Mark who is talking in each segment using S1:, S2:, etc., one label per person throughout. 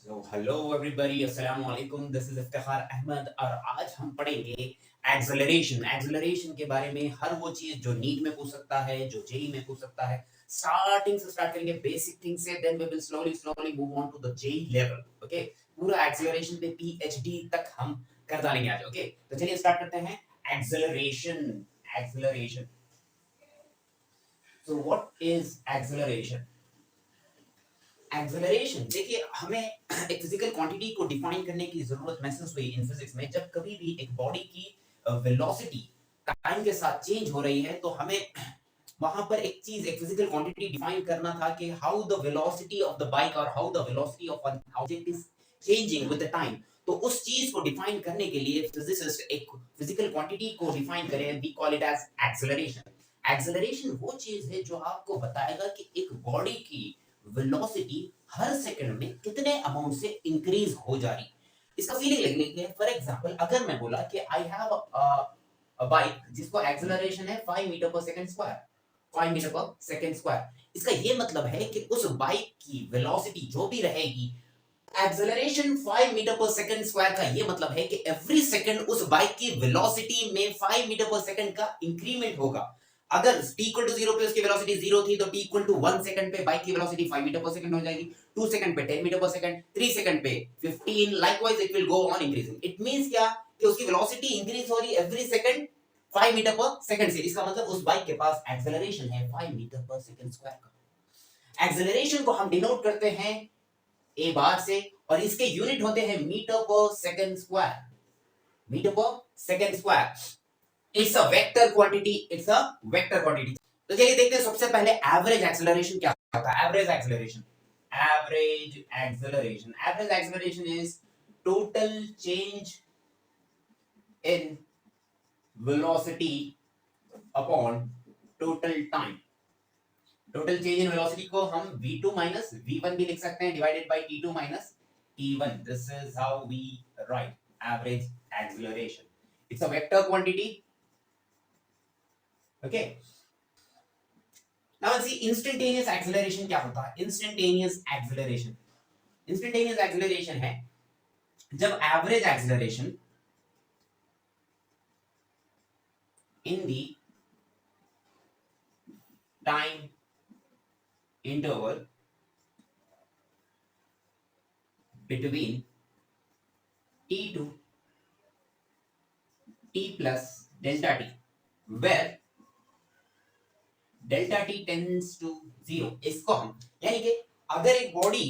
S1: So hello everybody, अस्सलाम वालेकुम. This is Iftikhar Ahmad और आज हम पढ़ेंगे एक्सेलरेशन. एक्सेलरेशन के बारे में हर वो चीज जो नीट में पूछ सकता है, जो जेई में पूछ सकता है. स्टार्टिंग से स्टार्ट करेंगे बेसिक थिंग से, then we will slowly move on to the JEE level. Okay, पूरा एक्सेलरेशन पे पीएचडी तक हम कर डालेंगे आज. ओके, तो चलिए स्टार्ट करते हैं. Acceleration. Acceleration. So what is acceleration? Acceleration, देखिए हमें एक फिजिकल क्वांटिटी को डिफाइन करने की जरूरत महसूस हुई इन फिजिक्स में. जब कभी भी एक बॉडी की वेलोसिटी टाइम के साथ चेंज हो रही है तो हमें वहां पर एक चीज, एक फिजिकल क्वांटिटी डिफाइन करना था कि how the velocity of the bike और how the velocity of an object is changing with the time. तो उस चीज को डिफाइन करने के लिए फिजिसिस्ट एक फिजिकल क्वांटिटी को डिफाइन करें. We call it as acceleration. Acceleration वो चीज है जो आपको बताएगा कि एक बॉडी की वेलोसिटी हर सेकंड में कितने अमाउंट से इंक्रीज हो जा रही. इसका फीलिंग ले लीजिए. फॉर एग्जांपल, अगर मैं बोला कि आई हैव अ बाइक जिसको एक्सेलरेशन है 5 metre per second square. 5 metre per second square. इसका ये मतलब है कि उस बाइक की वेलोसिटी जो भी रहेगी, acceleration 5 metre per second square का ये मतलब है कि एवरी सेकंड उस बाइक की वेलोसिटी में 5 मीटर पर सेकंड का इंक्रीमेंट होगा. अगर t इक्वल टू 0 पे उसकी वेलोसिटी 0 थी तो t इक्वल टू 1 सेकंड पे बाइक की वेलोसिटी 5 मीटर पर सेकंड हो जाएगी. 2 सेकंड पे 10 मीटर पर सेकंड, 3 सेकंड पे 15. Likewise it will go on increasing. It means क्या कि उसकी वेलोसिटी इंक्रीज हो रही है every second 5 metre per second से. इसका मतलब उस बाइक के पास एक्सेलरेशन है 5 मीटर पर सेकंड स्क्वायर का. एक्सेलरेशन को हम डिनोट करते हैं a बार से और इसके यूनिट होते हैं metre per second square. Metre per second square. It's a vector quantity. It's a vector quantity. तो चलिए देखते हैं सबसे पहले एवरेज एक्सेलरेशन क्या होता है. Average acceleration. Average acceleration. Average acceleration is total change in velocity upon total time. Total change in velocity को हम v2 माइनस v1 भी लिख सकते हैं divided by t2 minus t1. This is how we write average acceleration. It's a vector quantity. Okay, now see instantaneous acceleration क्या होता है. Instantaneous acceleration. Instantaneous acceleration है जब average acceleration in the time interval between t2 t plus delta t where delta t tends to 0. इसको हम, यानी कि अगर एक body,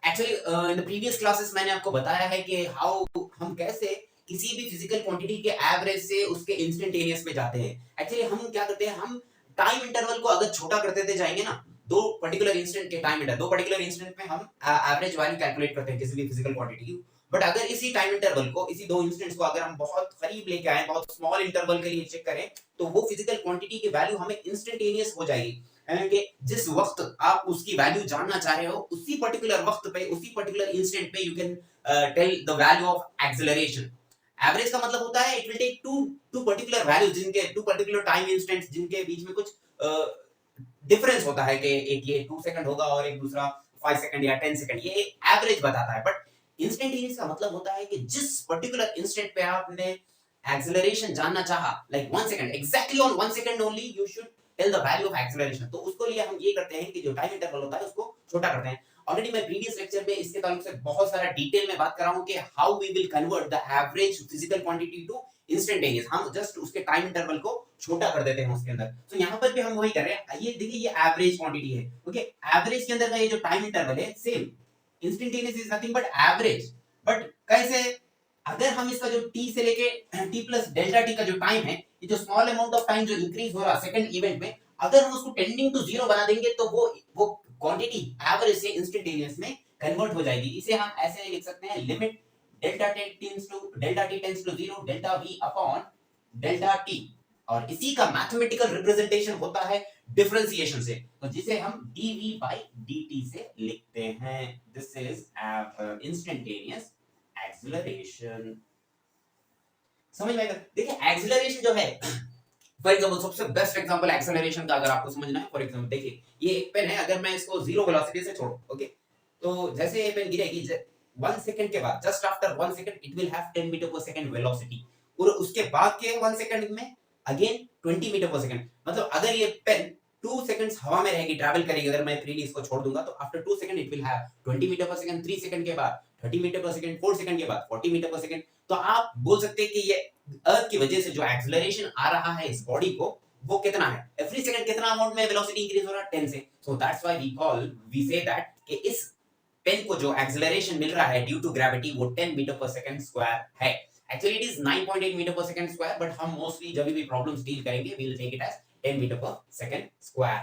S1: actually in the previous classes मैंने आपको बताया है कि हाउ हम कैसे किसी भी फिजिकल क्वांटिटी के एवरेज से उसके इंस्टेंटेनियस में जाते हैं. एक्चुअली हम क्या करते हैं, हम टाइम इंटरवल को अगर छोटा करते जाएंगे ना, दो पर्टिकुलर इंस्टेंट के टाइम इंटरवल, दो पर्टिकुलर इंस्टेंट में हम एवरेज वैल्यू कैलकुलेट करते हैं किसी भी फिजिकल क्वांटिटी की. बट अगर इसी टाइम इंटरवल को, इसी दो इंस्टेंट्स को अगर हम बहुत करीब लेके आए, बहुत स्मॉल इंटरवल के लिए चेक करें, तो वो फिजिकल क्वांटिटी की वैल्यू हमें इंस्टेंटेनियस हो जाएगी. कि जिस वक्त आप उसकी वैल्यू जानना चाह रहे हो, उसी पर्टिकुलर वक्त पे, उसी पर्टिकुलर इंस्टेंट पे you can tell the value of acceleration. Average का मतलब होता है it will take two particular values, जिनके टू पर्टिकुलर टाइम इंस्टेंट्स जिनके बीच में कुछ डिफरेंस होता है कि एक ये 2 सेकंड होगा और एक दूसरा 5 सेकंड या 10 सेकंड. ये एवरेज बताता है. बट इंस्टेंटेनियस का मतलब होता है कि जिस पर्टिकुलर इंस्टेंट पे आपने एक्सेलरेशन जानना चाहा, like 1 second, exactly on 1 second only you should tell the value of acceleration. तो उसको लिए हम ये करते हैं कि जो टाइम इंटरवल होता है उसको छोटा करते हैं. ऑलरेडी मैं प्रीवियस लेक्चर में इसके ताल्लुक से बहुत सारा डिटेल में बात कर रहा हूं कि how we will convert the average physical quantity to instantaneous. हम जस्ट उसके टाइम इंटरवल को छोटा कर देते हैं उसके अंदर. तो यहां पर भी हम वही कर रहे हैं. ये देखिए, ये एवरेज क्वांटिटी है. ओके, एवरेज के अंदर का ये जो टाइम इंटरवल है, same instantaneous is nothing but average. But कैसे, अगर हम इसका जो t से लेके t प्लस डेल्टा t का जो टाइम है, ये जो स्मॉल अमाउंट ऑफ टाइम जो इंक्रीज हो रहा है सेकंड इवेंट में, अगर हम उसको टेंडिंग टू 0 बना देंगे तो वो क्वांटिटी एवरेज से इंस्टेंटेनियस में कन्वर्ट हो जाएगी. इसे हम ऐसे लिख सकते हैं, limit delta t tends to 0 delta v upon delta t. और इसी का मैथमेटिकल रिप्रेजेंटेशन होता है डिफरेंशिएशन से, तो जिसे हम dv by dt से लिखते हैं. This is instantaneous acceleration. समझ में आएगा. देखिए एक्सेलरेशन जो है, फॉर एग्जांपल सबसे बेस्ट एग्जांपल एक्सेलरेशन का अगर आपको समझना है, फॉर एग्जांपल देखिए ये एक पेन है, अगर मैं इसको 0 वेलोसिटी से छोड़ूं, ओके, तो जैसे ये पेन गिरेगी, 1 सेकंड के बाद, just after 1 second it will have 10 metre per second velocity, और उसके बाद के 1 सेकंड में अगेन 20 मीटर पर सेकंड। मतलब अगर ये पेन 2 सेकंड्स हवा में रहेगी, ट्रैवल करेगी, अगर मैं फ्रीली इसको छोड़ दूंगा तो after 2 second it will have 20 metre per second, 3 second के बाद 30 मीटर पर सेकंड, 4 सेकंड के बाद 40 मीटर पर सेकंड। तो आप बोल सकते हैं कि ये अर्थ की वजह से जो एक्सेलरेशन आ रहा है इस बॉडी को, वो कितना है, एवरी सेकंड कितना अमाउंट में वेलोसिटी इंक्रीज हो रहा है, 10 से। So that's why we say that कि इस पेन को जो एक्सेलरेशन मिल रहा है ड्यू टू ग्रेविटी वो 10 मीटर पर सेकंड स्क्वायर है। Actually it is 9.8 metre per second square, but हम मोस्टली जब भी प्रॉब्लम्स डील करेंगे we will take it as 10 metre per second square.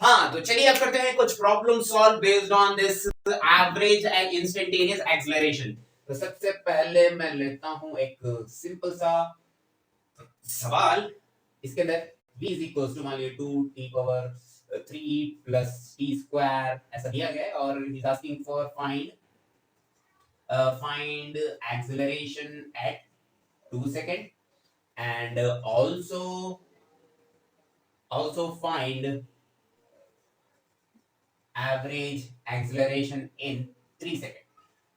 S1: हाँ, तो चलिए अब करते हैं कुछ problem solve based on this average and instantaneous acceleration. तो सबसे पहले मैं लेता हूं एक सिंपल सा सवाल। इसके अंदर v is equals to मान लीजिए 2t power 3 plus t square ऐसा दिया गया है, और he is asking for find acceleration at 2 second and also find average acceleration in 3 second.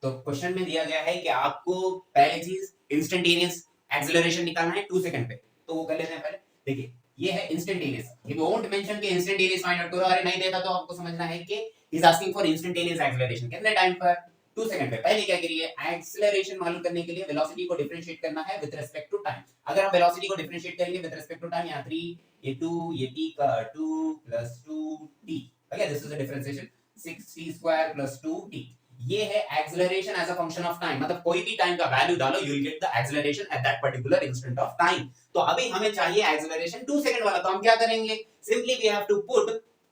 S1: तो क्वेश्चन में दिया गया है कि आपको पहली चीज इंस्टेंटेनियस एक्सेलरेशन निकालना है 2 सेकंड पे, तो वो कर लेते हैं पहले। देखिए ये है इंस्टेंटेनियस, ही वोंट मेंशन कि इंस्टेंटेनियस फाइंड आउट करो, अरे नहीं देता तो आपको समझना है कि he is asking for instantaneous acceleration कितने टाइम पर, 2 सेकंड पे। पहले क्या करिए, एक्सेलरेशन मालूम करने के लिए वेलोसिटी को डिफरेंशिएट करना है विद रिस्पेक्ट टू टाइम। अगर आप वेलोसिटी को डिफरेंशिएट करेंगे विद रिस्पेक्ट टू टाइम, यहाँ 3 ये 2 ये t का 2 plus 2t, okay this is a differentiation 6t square plus 2t। ये है acceleration as a function of time, मतलब कोई भी टाइम का वैल्यू डालो you will get the acceleration at that particular instant of time. तो अभी हमें चाहिए एक्सेलरेशन 2 सेकंड वाला, तो हम क्या करेंगे, simply we have to put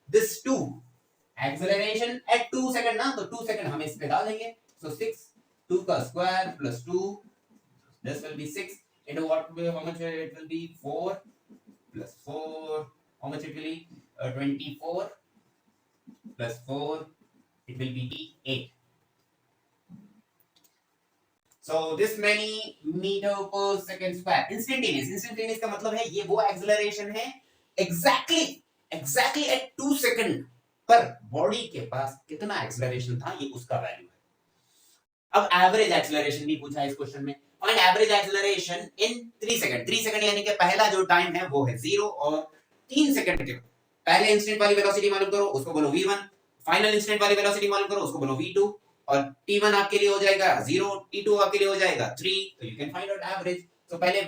S1: this 2 acceleration at 2 second ना, तो 2 सेकंड हम इस पे डाल देंगे। सो 6 2 का square plus 2, this will be 6 into what will, how much it will be 4 plus 4, how much it will be 24 plus 4, it will be 8। so this many meter per second square instantaneous का मतलब है ये वो acceleration है exactly at 2 second पर body के पास कितना acceleration था ये उसका वैल्यू है। अब एवरेज एक्सेलरेशन भी पूछा है इस क्वेश्चन में, find average acceleration in 3 second. 3 second यानी कि पहला जो टाइम है वो है 0, और 3 सेकंड के पहले इंस्टेंट वाली वेलोसिटी मालूम करो, उसको बोलो v1, फाइनल इंस्टेंट वाली वेलोसिटी मालूम करो, उसको बोलो v2, और t1 आपके लिए हो जाएगा 0, t2 आपके लिए हो जाएगा 3, तो you can find out average. तो पहले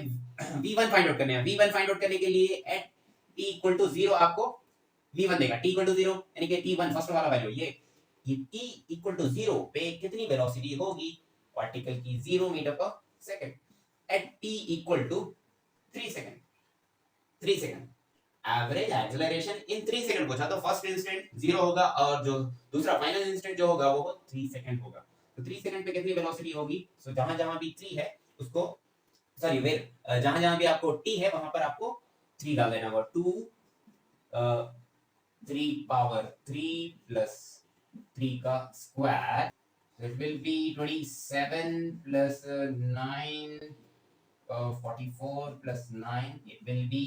S1: v1 फाइंड आउट करने हैं, v1 फाइंड आउट करने के लिए एट t इक्वल टू 0 आपको v1 देगा, t इक्वल टू 0 यानी कि t1 फर्स्ट वाला वैल्यू ये t इक्वल टू 0 पे कितनी वेलोसिटी होगी पार्टिकल की, 0 metre per second at t equal to 3 second. Average acceleration in 3 second पूछा, तो फर्स्ट इंस्टेंट 0 होगा और जो दूसरा फाइनल इंस्टेंट जो होगा वो 3 सेकंड होगा। तो 3 सेकंड पे कितनी वेलोसिटी होगी, सो जहां जहां भी 3 है उसको सॉरी वेर जहां जहां भी आपको t है वहां पर आपको 3 डाल देना होगा, 2 3 पावर 3 प्लस 3 का square, it will be 27 plus 9 44 plus 9, it will be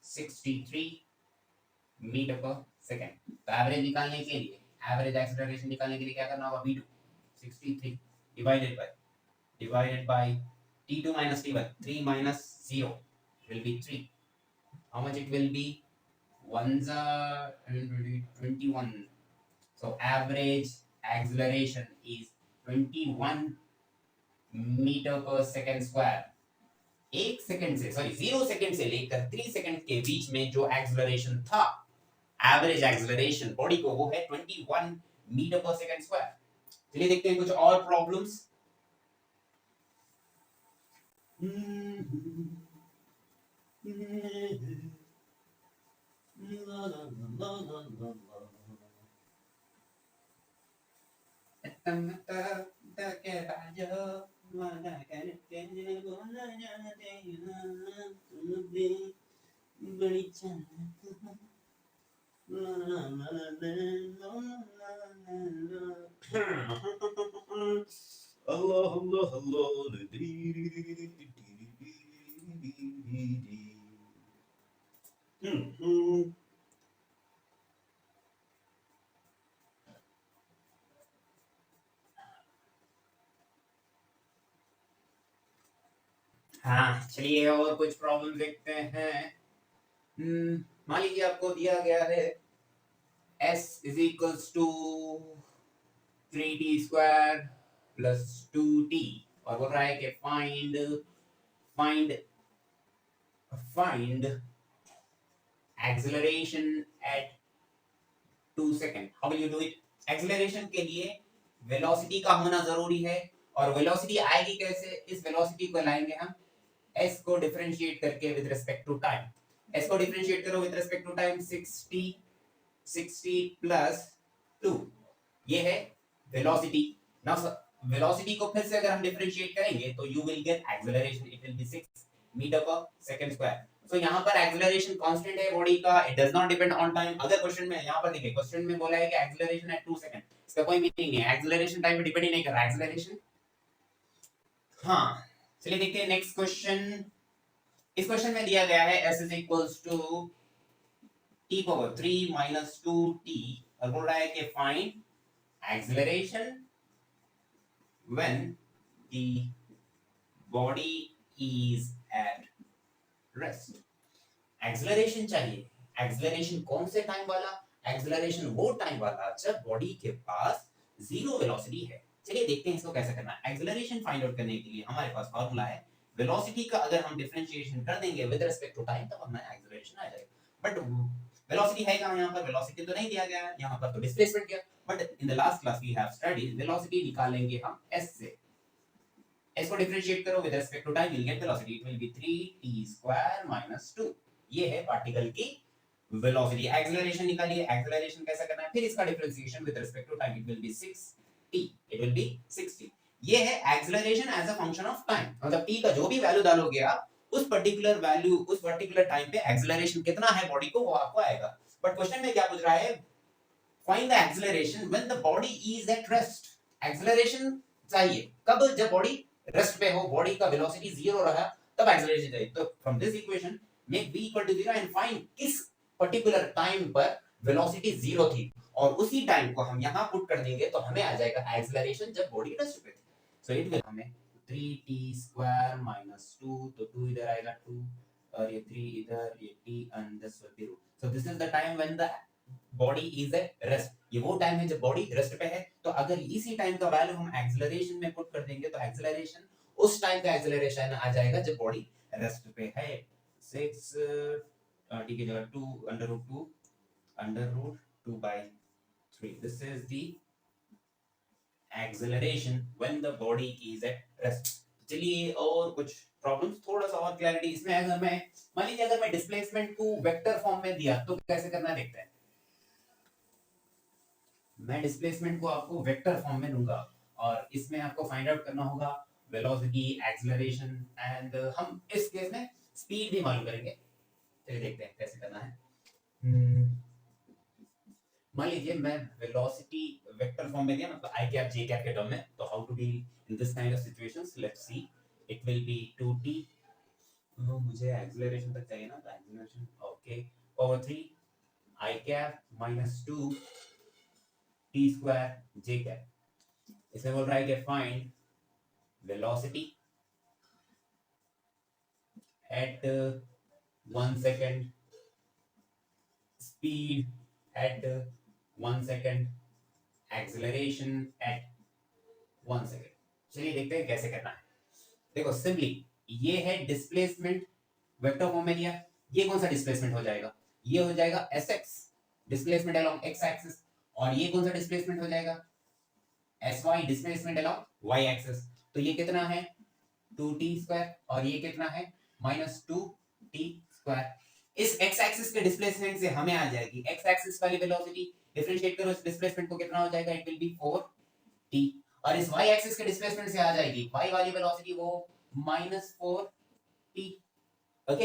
S1: 63 metre per second. तो एवरेज निकालने के लिए, एवरेज एक्सेलरेशन निकालने के लिए क्या करना होगा, v2 63 divided by t2 minus t1, 3 minus 0 will be 3, how much it will be, 1s are 21, so average acceleration is 21 metre per second square. 1 second से सॉरी 0 सेकंड से लेकर 3 सेकंड के बीच में जो एक्सेलरेशन था, एवरेज एक्सेलरेशन बॉडी को, वो है 21 मीटर पर सेकंड स्क्वायर। चलिए देखते हैं कुछ और प्रॉब्लम्स। Allah Allah Allah हाँ चलिए और कुछ प्रॉब्लम देखते हैं। मान लीजिए आपको दिया गया है s is equals to 3t square plus 2t और बोल रहा है कि find find acceleration at 2 second. How will you do it? Acceleration के लिए वेलोसिटी का होना जरूरी है और वेलोसिटी आएगी कैसे? इस वेलोसिटी को लाएंगे हम s को डिफरेंशिएट करके with respect to time. s को डिफरेंशिएट करो with respect to time 60 plus 2 ये है वेलोसिटी। नाउ वेलोसिटी को फिर से अगर हम डिफरेंशिएट करेंगे तो you will get acceleration, it will be 6 metre per second square. So यहाँ पर एक्सेलरेशन कांस्टेंट है बॉडी का, it does not depend on time. अगर क्वेश्चन में यहाँ पर देखिए क्वेश्चन में बोला है कि एक्सेलरेशन एट 2 सेकंड, इसका कोई मीनिंग नहीं है, एक्सेलरेशन टाइम पे डिपेंड ही नहीं कर रहा है एक्सेलरेशन। हाँ चलिए देखते हैं नेक्स्ट क्वेश्चन। इस क्वेश्चन में दिया गया है s is equals to t power 3 minus 2t और बोल रहा है कि find acceleration when the body is at rest। Acceleration चाहिए। एक्सेलरेशन कौन से टाइम वाला? एक्सेलरेशन वो टाइम वाला जब बॉडी के पास जीरो वेलोसिटी है। चलिए देखते हैं इसको कैसे करना है। एक्सेलरेशन फाइंड आउट करने के लिए हमारे पास फार्मूला है, वेलोसिटी का अगर हम डिफरेंशिएशन कर देंगे विद रिस्पेक्ट टू टाइम तब हमारा एक्सेलरेशन आ जाएगा। बट वेलोसिटी है कहां? यहां पर वेलोसिटी तो नहीं दिया गया है, यहां पर तो डिस्प्लेसमेंट दिया। But in the last class we have studied velocity निकालेंगे हम s से। s को डिफरेंशिएट करो with respect to time, you will get velocity, it will be 3t square - 2। ये है पार्टिकल की वेलोसिटी। एक्सेलरेशन निकालिए, एक्सेलरेशन कैसा करना है? फिर इसका differentiation with respect to time, it will be 6t, it will be 60। ये है acceleration as a function of time. मतलब t का जो भी वैल्यू डालोगे आप उस पर्टिकुलर वैल्यू उस पर्टिकुलर टाइम पे एक्सेलरेशन कितना है बॉडी को वो आपको आएगा। बट क्वेश्चन में क्या पूछ रहा है? Find the acceleration when the body is at rest. Acceleration चाहिए कब? जब बॉडी रेस्ट पे हो, बॉडी का वेलोसिटी जीरो रहा तब एक्सेलरेशन चाहिए। तो from this equation make v equal to 0 and find किस पर्टिकुलर टाइम पर वेलोसिटी जीरो थी और उसी टाइम को हम यहां पुट कर देंगे तो हमें आ जाएगा एक्सेलरेशन जब बॉडी रेस्ट पे थी। सो इट विल हमें 3t स्क्वायर - 2, तो 2 इधर आएगा 2 और ये 3 इधर, ये t and this will be root. So this is the time when the body is at rest. ये वो टाइम है जब बॉडी रेस्ट पे है। तो अगर इसी टाइम का वैल्यू हम एक्सेलरेशन में पुट कर देंगे तो एक्सेलरेशन उस टाइम का एक्सेलरेशन आ जाएगा जब बॉडी रेस्ट पे है। 6 t की जगह 2 √2 this is the acceleration when the body is at rest. चलिए और कुछ प्रॉब्लम्स, थोड़ा सा और क्लैरिटी इसमें। अगर मैं मान लीजिए अगर मैं डिस्प्लेसमेंट को वेक्टर फॉर्म में दिया तो कैसे करना देखते हैं। मैं डिस्प्लेसमेंट को आपको वेक्टर फॉर्म में दूंगा और इसमें आपको फाइंड आउट करना होगा वेलोसिटी, एक्सेलरेशन एंड हम इस केस में स्पीड भी मालूम करेंगे। चलिए देखते हैं कैसे करना है। मान लीजिए मैं वेलोसिटी वेक्टर फॉर्म में दिया, मतलब आई कैप जे कैप के टर्म में, तो how to deal in this kind of situations, let's see. It will be 2t, मुझे एक्सेलरेशन तक चाहिए ना, तो acceleration okay power 3 I cap -2 t square j cap. इसमें बोल रहा है कि find velocity at 1 second, speed at 1 second, acceleration at 1 second. चलिए देखते हैं कैसे करना है। देखो सिंपली ये है डिस्प्लेसमेंट वेक्टर फॉर्म में लिया। ये कौन सा डिस्प्लेसमेंट हो जाएगा? ये हो जाएगा sx, displacement along x axis. और ये कौन सा डिस्प्लेसमेंट हो जाएगा? sy, displacement along y axis. तो ये कितना है? 2t स्क्वायर और ये कितना है? -2t square. इस x एक्सिस के डिस्प्लेसमेंट से हमें आ जाएगी x एक्सिस वाली वेलोसिटी। डिफरेंशिएट करो इस डिस्प्लेसमेंट को, कितना हो जाएगा? It will B 4t। और इस y एक्सिस के डिस्प्लेसमेंट से आ जाएगी y वाली वेलोसिटी, वो -4t। ओके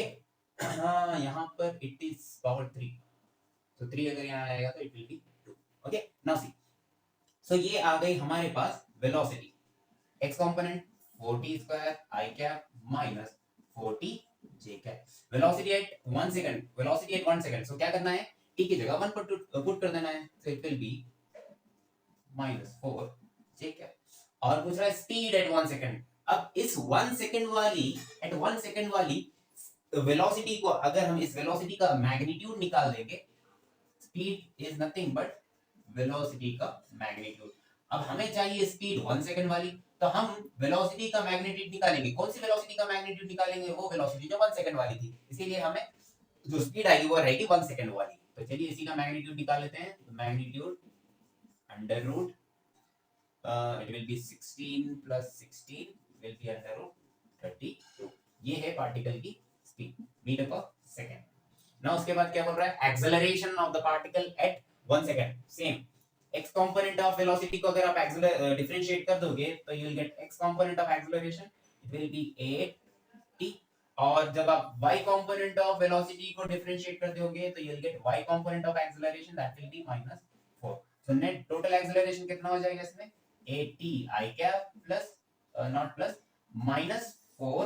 S1: हाँ यहाँ पर इट इज पावर 3, तो 3 अगर यहाँ आएगा तो it will be 2। Okay now see, so ये आ गई हमारे पास velocity. x component 4t square i cap minus 4t j cap. Velocity at 1 second, velocity at 1 second. So क्या करना है? t की जगह 1 पुट कर देना है, so it will B -4 j cap. और पूछ रहा है स्पीड एट 1 सेकंड, अब इस 1 सेकंड वाली एट 1 सेकंड वाली वेलोसिटी को अगर हम इस वेलोसिटी का मैग्नीट्यूड निकाल देंगे, speed is nothing but velocity का मैग्नीट्यूड। अब हमें चाहिए स्पीड 1 सेकंड वाली, तो हम वेलोसिटी का मैग्नीट्यूड निकालेंगे। कौन सी वेलोसिटी का मैग्नीट्यूड निकालेंगे? वो वेलोसिटी जो 1 सेकंड वाली थी। इसीलिए हमें जो स्पीड आएगी वो रहेगी 1 सेकंड वाली। तो चलिए इसी का मैग्नीट्यूड निकाल लेते हैं। Magnitude under root it will be 16 plus 16 will be under root 32। ये है पार्टिकल की स्पीड मीटर पर सेकंड। ना उसके बाद क्या बोल रहा है? Acceleration of the particle at 1 second. Same x component of velocity को अगर आप डिफरेंशिएट कर दोगे तो you will gate x component of acceleration, it will B 8t। और जब आप y कंपोनेंट ऑफ वेलोसिटी को डिफरेंशिएट कर दोगे तो you will gate y component of acceleration, that will be -4। So net total acceleration कितना हो जाएगा इसमें? 80 i cap plus not plus -4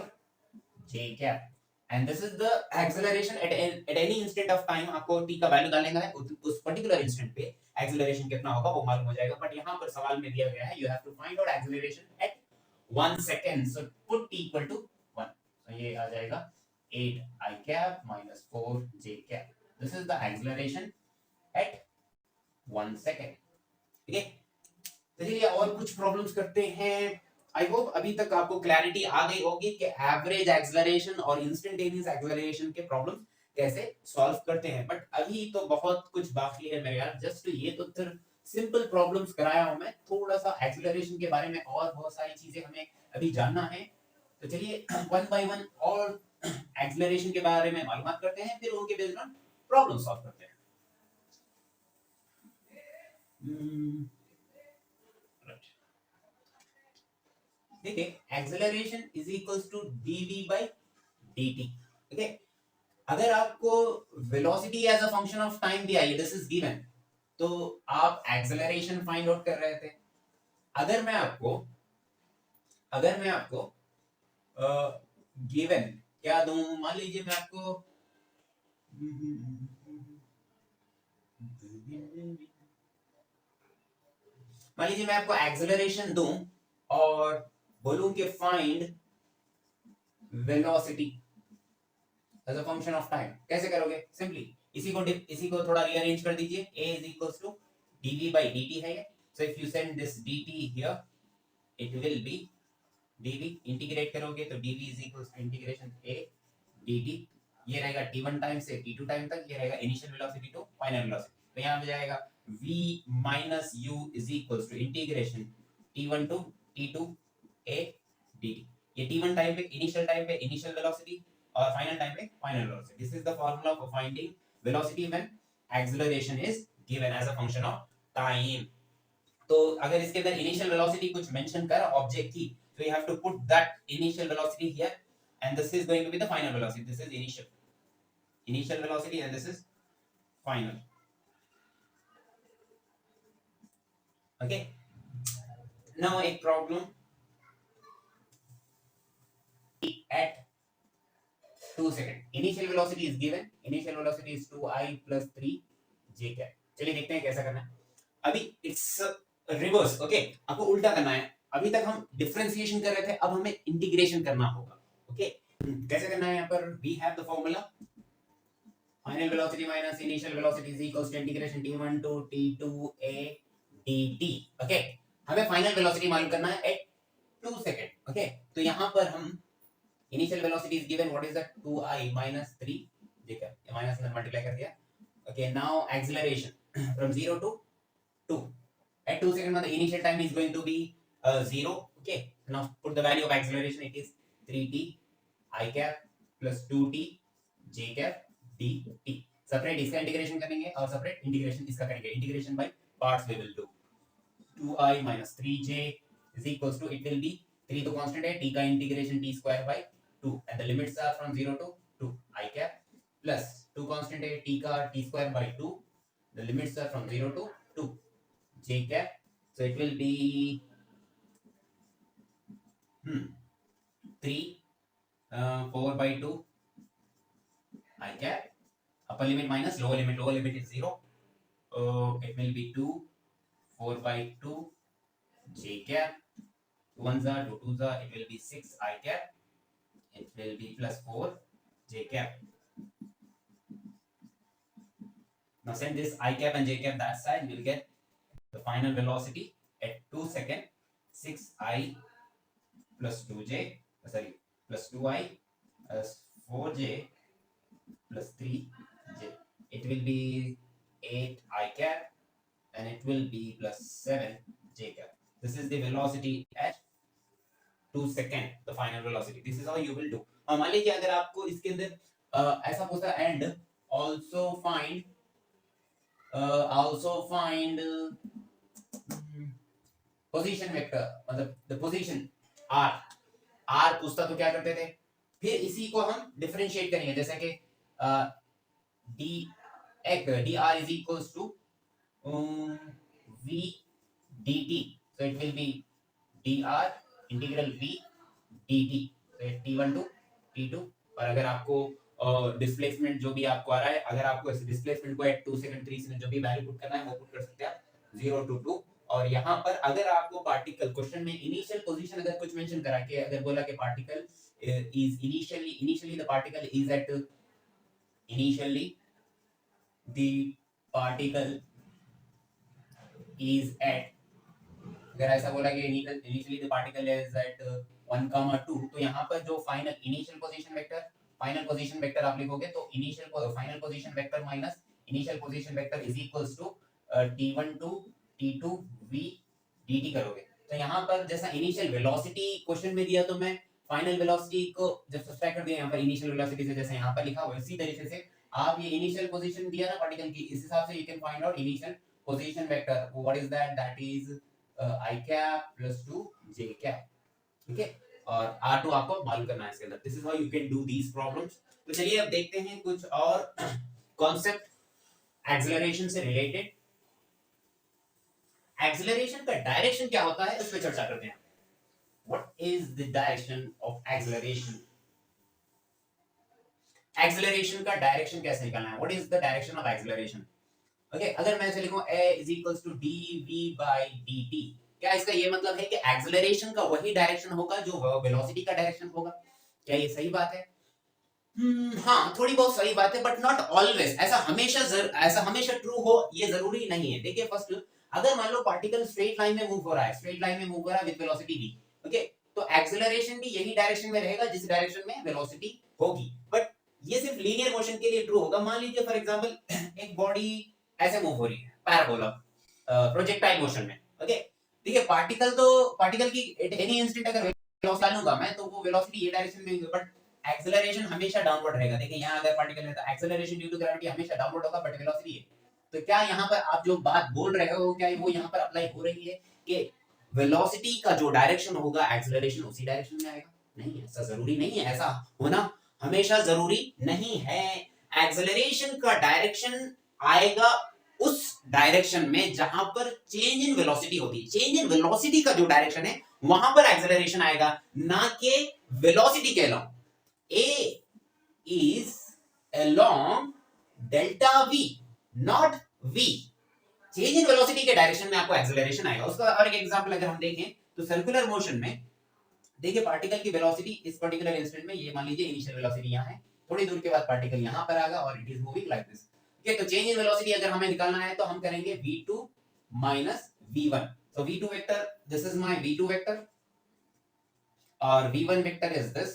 S1: j cap, and this is the acceleration at any instant of time। आपको t का value डालना है, उस particular instant पे एक्सेलरेशन कितना होगा वो मालूम हो जाएगा। बट यहाँ पर सवाल में दिया गया है you have to find out acceleration at 1 second, so put t equal to 1। तो ये आ जाएगा 8 i cap -4 j cap। This is the acceleration at 1 second. ठीक है, चलिए और कुछ प्रॉब्लम्स करते हैं। आई होप अभी तक आपको क्लैरिटी आ गई होगी कि एवरेज एक्सेलरेशन और इंस्टेंटेनियस एक्सेलरेशन के प्रॉब्लम्स कैसे सॉल्व करते हैं। बट अभी तो बहुत कुछ बाकी है मेरे यार। जस्ट ये तो सिर्फ सिंपल प्रॉब्लम्स कराया हूं मैं। थोड़ा सा एक्सेलरेशन के बारे में और बहुत सारी चीजें हमें अभी जानना है। तो चलिए वन बाय वन और एक्सेलरेशन के बारे में मालूमात करते हैं, फिर उनके बेस्ड ऑन प्रॉब्लम सॉल्व करते हैं। ठीक है, acceleration is equals to dv by dt। ठीक है, अगर आपको velocity as a function of time दिया है, दिस इज गिवन, तो आप एक्सेलरेशन फाइंड आउट कर रहे थे। अगर मैं आपको गिवन क्या दूं, मान लीजिए मैं आपको एक्सेलरेशन दूं और बोलूं कि find velocity as a function of time, कैसे करोगे? सिंपली इसी को थोड़ा रीअरेंज कर दीजिए। a is equals to dv by dt है। So if you send this dt here, it will B dv। Integrate करोगे तो dv is equals to integration a dt। ये रहेगा t1 टाइम से t2 टाइम तक, ये रहेगा initial velocity to final velocity. तो यहां पे जाएगा v minus u is equals to integration t1 to t2 a dt। ये t1 टाइम पे इनिशियल वेलोसिटी और फाइनल टाइम पे final velocity. This is the formula for finding velocity when acceleration is given as a function of time. तो अगर इसके अंदर initial velocity कुछ mention कर ऑब्जेक्ट की, so you have to put that initial velocity here, and this is going to be the final velocity। this is initial velocity and this is final। okay, now a problem at 2 second। initial velocity is given, initial velocity is 2i plus 3 j cap। चलिए देखते हैं कैसा करना है। अभी it's reverse. Okay, आपको उल्टा करना है। अभी तक हम डिफरेंशिएशन कर रहे थे, अब हमें इंटीग्रेशन करना होगा। ओके, कैसे करना है? यहाँ पर we have the formula final velocity minus initial velocity is equals to integration t1 to t2 a dt। Okay, हमें फाइनल वेलोसिटी मालूम करना है एट 2 सेकंड। ओके, तो यहाँ पर हम initial velocity is given, what is that? 2i minus 3 j cap, ये minus में मल्टीप्लाई कर दिया। Okay, now acceleration from 0 to 2 at 2 second, the initial time is going to be 0। okay, now put the value of acceleration, it is 3t i cap plus 2t j cap dt। Separate इसका integration करेंगे और separate integration इसका करेंगे। Integration by parts we will do. 2i minus 3j is equals to, it will be 3 तो constant है, t का integration t square by 2 and the limits are from 0 to 2 i cap plus 2 constant है, t का t square by 2, the limits are from 0 to 2 j cap। so it will be 3 4 by 2 I cap, upper limit minus lower limit is 0, it will be 2 4 by 2 j cap 2 1s are 2 2s are, it will be 6 I cap, it will be plus 4 j cap. Now send this I cap and j cap that side, you'll get the final velocity at 2 second 6I plus 2j, plus 2I plus 4j plus 3j. It will be 8I cap and it will be plus 7j cap. This is the velocity at 2 second, the final velocity. This is how you will do. और मान लीजिए अगर आपको इसके अंदर ऐसा पूछता है and also find position vector, मतलब द पोजीशन r पूछता तो क्या करते थे, फिर इसी को हम डिफरेंशिएट करेंगे, जैसे कि dr is equals to v dt, so it will be dr integral v dt, so t1 to t2. और अगर आपको डिस्प्लेसमेंट जो भी आपको आ रहा है, अगर आपको इस डिस्प्लेसमेंट को एट 2 सेकंड 3 सेकंड जो भी वैल्यू पुट करना है वो पुट कर सकते हैं आप 0 to 2. और यहाँ पर अगर आपको पार्टिकल क्वेश्चन में इनिशियल पोजीशन अगर कुछ मेंशन करा के अगर बोला कि particle is initially the particle is at initially the particle is at, अगर ऐसा बोला कि initially the particle is at 1, 2, तो यहाँ पर जो फाइनल इनिशियल पोजीशन वेक्टर आप लिखोगे तो initial final position vector minus initial position vector is equals to t1 to t2 v dt करोगे. तो यहाँ पर जैसा इनिशियल वेलोसिटी क्वेश्चन में दिया तो मैं फाइनल वेलोसिटी को जब सब्सट्रैक्ट कर दिया यहाँ पर इनिशियल वेलोसिटी से, जैसे यहाँ पर लिखा हुआ इसी तरीके से आप ये इनिशियल पोजीशन दिया ना पार्टिकल की, इस हिसाब से you can find out initial position vector. What is that is i cap plus 2 j cap. ठीक है, और r2 आपको मालूम करना है इसके अंदर. This is how you can do these problems. तो चलिए अब देखते हैं कुछ और कॉन्सेप्ट एक्सेलरेशन से रिलेटेड. एक्सेलरेशन का डायरेक्शन क्या होता है उस पर चर्चा करते हैं. What is the direction of acceleration? Acceleration का डायरेक्शन कैसे निकालना है? What is the direction of acceleration? Okay, अगर मैं ऐसे लिखूं a is equals to dv by dt, क्या इसका ये मतलब है कि एक्सेलरेशन का वही डायरेक्शन होगा जो वेलोसिटी का डायरेक्शन होगा? क्या ये सही बात है? हाँ, थोड़ी बहुत सही बात है, बट नॉट ऑलवेज. ऐसा हमेशा ट्रू हो ये जरूरी नहीं है. देखिए फर्स्ट, अगर मान लो पार्टिकल स्ट्रेट लाइन में मूव हो रहा है विद वेलोसिटी v, ओके, तो एक्सेलरेशन भी यही डायरेक्शन में रहेगा जिस डायरेक्शन में वेलोसिटी होगी. बट ये सिर्फ लीनियर मोशन के लिए ट्रू होगा. मान लीजिए फॉर एग्जांपल एक बॉडी ऐसे मूव हो रही है पैराबोला प्रोजेक्टाइल मोशन में, ओके, ठीक है, पार्टिकल की एट एनी इंस्टेंट अगर वेलोसिटी लूंगा मैं तो वो वेलोसिटी ये डायरेक्शन में होगी, बट एक्सेलरेशन हमेशा डाउनवर्ड रहेगा. देखिए यहाँ अगर पार्टिकल है तो एक्सेलरेशन ड्यू टू ग्रेविटी हमेशा डाउनवर्ड होगा, बट वेलोसिटी है. तो क्या यहाँ पर आप जो बात बोल रहे हो क्या वो यहाँ पर अप्लाई हो रही है कि वेलोसिटी का जो डायरेक्शन होगा एक्सेलरेशन उसी डायरेक्शन में आएगा? नहीं, ऐसा जरूरी नहीं है. ऐसा होना हमेशा जरूरी नहीं है. एक्सेलरेशन का डायरेक्शन आएगा उस डायरेक्शन में जहां पर चेंज इन वेलोसिटी होती है. चेंज इन वेलोसिटी का जो डायरेक्शन है वहां पर एक्सेलरेशन आएगा, ना कि वेलोसिटी के along. A is along delta v, not v. Change in velocity के डायरेक्शन में आपको एक्सेलरेशन आएगा. उसका और एक एग्जांपल अगर हम देखें तो सर्कुलर मोशन में देखिए पार्टिकल की वेलोसिटी इस पर्टिकुलर इंस्टेंट में, ये मान लीजिए इनिशियल वेलोसिटी यहाँ है, थोड़ी दूर के बाद पार्टिकल यहाँ पर आएगा और it is moving like this. Okay, तो चेंज इन वेलोसिटी अगर हमें निकालना है तो हम करेंगे v2 minus v1. so v2 vector, this is my v2 vector और v1 vector is this.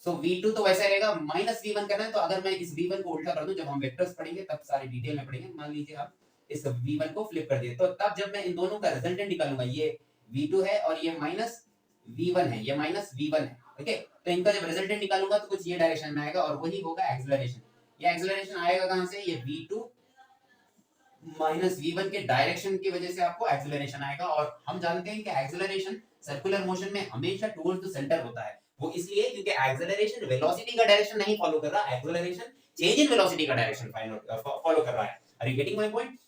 S1: So v2 तो वैसे रहेगा, माइनस v1 करना है तो अगर मैं इस v1 को उल्टा कर दूं, जब हम वेक्टर्स पढ़ेंगे तब सारी डिटेल में पढ़ेंगे. मान लीजिए आप इस v1 को फ्लिप कर दिए तो तब जब मैं इन दोनों का रिजल्टेंट निकालूंगा, ये v2 है और ये माइनस v1 है, ये माइनस v1 है. ओके, तो इनका जब रिजल्टेंट निकालूंगा तो कुछ ये डायरेक्शन में आएगा और वही होगा एक्सेलरेशन. ये एक्सेलरेशन आएगा कहां से? ये v2 माइनस v1 के डायरेक्शन की वजह से आपको एक्सेलरेशन आएगा. और हम जानते हैं कि एक्सेलरेशन सर्कुलर मोशन में हमेशा टुवर्ड्स द सेंटर होता है. वो इसलिए क्योंकि एक्सेलरेशन वेलोसिटी का डायरेक्शन नहीं फॉलो कर रहा, एक्सेलरेशन चेंज इन वेलोसिटी का डायरेक्शन फॉलो कर रहा है. Are you getting my point?